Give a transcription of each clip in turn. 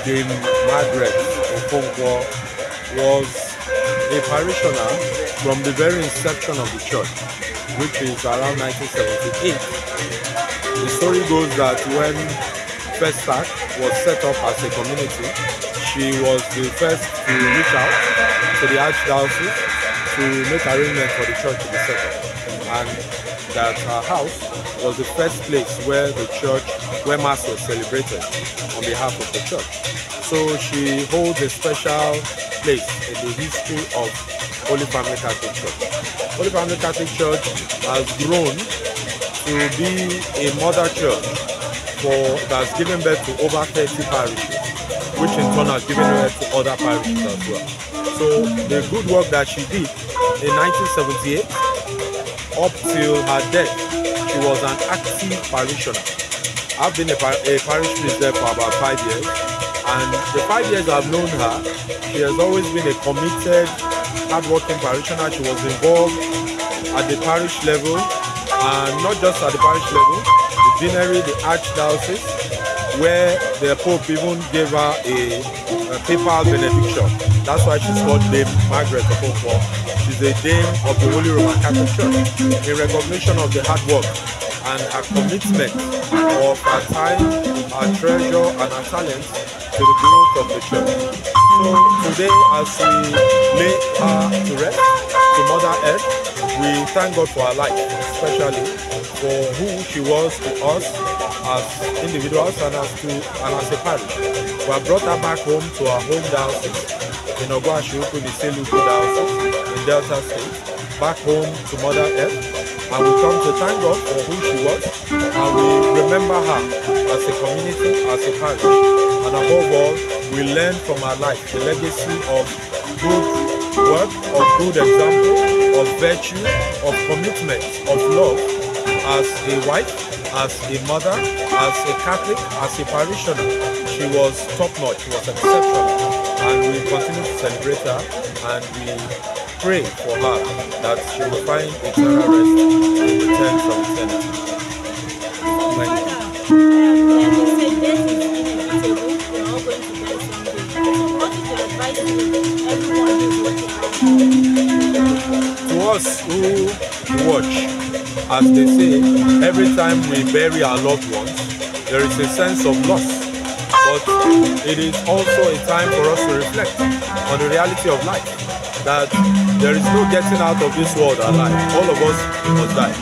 Dame Margaret Okonkwo was a parishioner from the very inception of the church, which is around 1978. The story goes that when Festac was set up as a community, she was the first to reach out to the Archdiocese to make arrangements for the church to be set up, and that her house was the first place where Mass was celebrated on behalf of the church. So she holds a special place in the history of Holy Family Catholic Church. Holy Family Catholic Church has grown to be a mother church that's given birth to over 30 parishes, which in turn has given birth to other parishes as well. So the good work that she did in 1978 up till her death, she was an active parishioner. I've been a parish priest there for about 5 years, and the 5 years I've known her, she has always been a committed, hard-working parishioner. She was involved at the parish level, and not just at the parish level, the deanery, the Archdiocese, where the Pope even gave her a papal benediction. That's why she's called Dame Margaret Okonkwo. She's a Dame of the Holy Roman Catholic Church, in recognition of the hard work and her commitment of her time, her treasure, and her talent to the growth of the church. So today, as we lay her to rest, to Mother Earth, we thank God for her life, especially for who she was to us as individuals and as a parish. We have brought her back home to our home diocese in Ogwashi-Uku, the Seluku diocese in Delta State, back home to Mother Earth. And we come to thank God for who she was, and we remember her as a community, as a parish. And above all, we learn from her life the legacy of good work, of good example, of virtue, of commitment, of love as a wife, as a mother, as a Catholic, as a parishioner. She was top-notch, she was exceptional, and we continue to celebrate her, and we pray for her that she will find eternal rest in the tent of eternity. Thank you. To us who watch, as they say, every time we bury our loved ones, there is a sense of loss. But it is also a time for us to reflect on the reality of life, that there is no getting out of this world alive. All of us must die.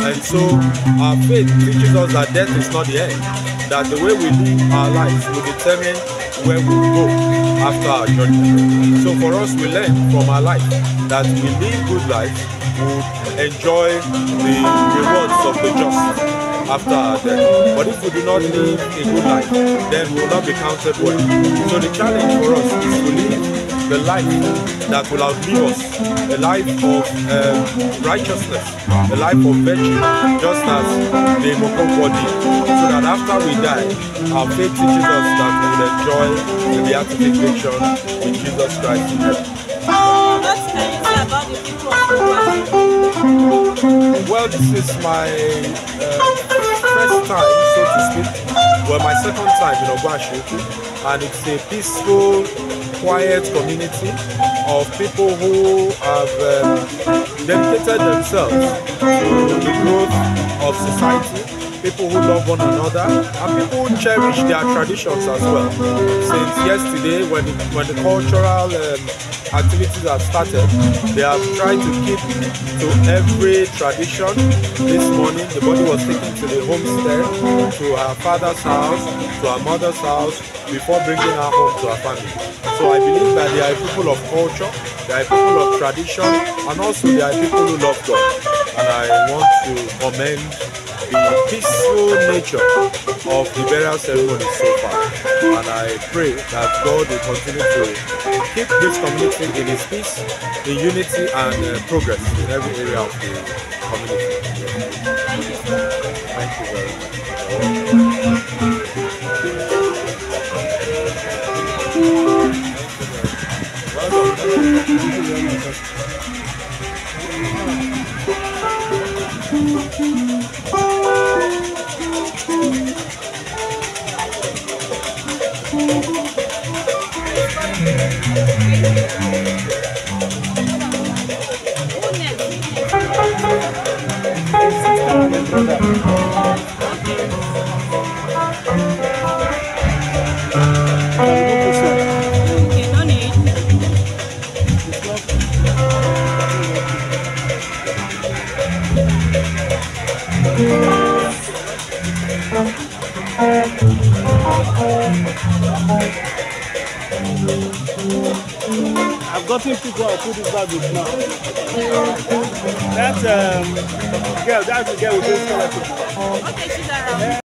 And so our faith teaches us that death is not the end, that the way we live our lives will determine where we will go after our judgment. So for us, we learn from our life that we live good life, we would enjoy the rewards of the just after our death. But if we do not live a good life, then we will not be counted worthy. So the challenge for us is to live the life that will outlive us, a life of righteousness, a life of virtue, just as the Okonkwo did, so that after we die, our faith teaches us that we will enjoy the beatification with Jesus Christ in heaven. What can you say about the people of Ogwashi? Well, this is my first time, so to speak, well, my second time in Ogwashi-Uku, and it's a peaceful, quiet community of people who have dedicated themselves to the growth of society, people who love one another, and people who cherish their traditions as well. Since yesterday, when the cultural activities have started, they have tried to keep to every tradition. This morning, the body was taken to the homestead, to her father's house, to her mother's house, before bringing her home to her family. So I believe that they are people of culture, they are people of tradition, and also they are people who love God. And I want to commend the peaceful nature of the burial ceremony so far. And I pray that God will continue to keep this community in its peace, in unity, and progress in every area of the community. Thank you very much. Welcome. Who next? Sister and a brother. Okay. Can remove this one. Okay, no need. It's not. I've gotten people I'll put this bag with now. That's girl, that's the girl with those skeleton. Okay, she's around.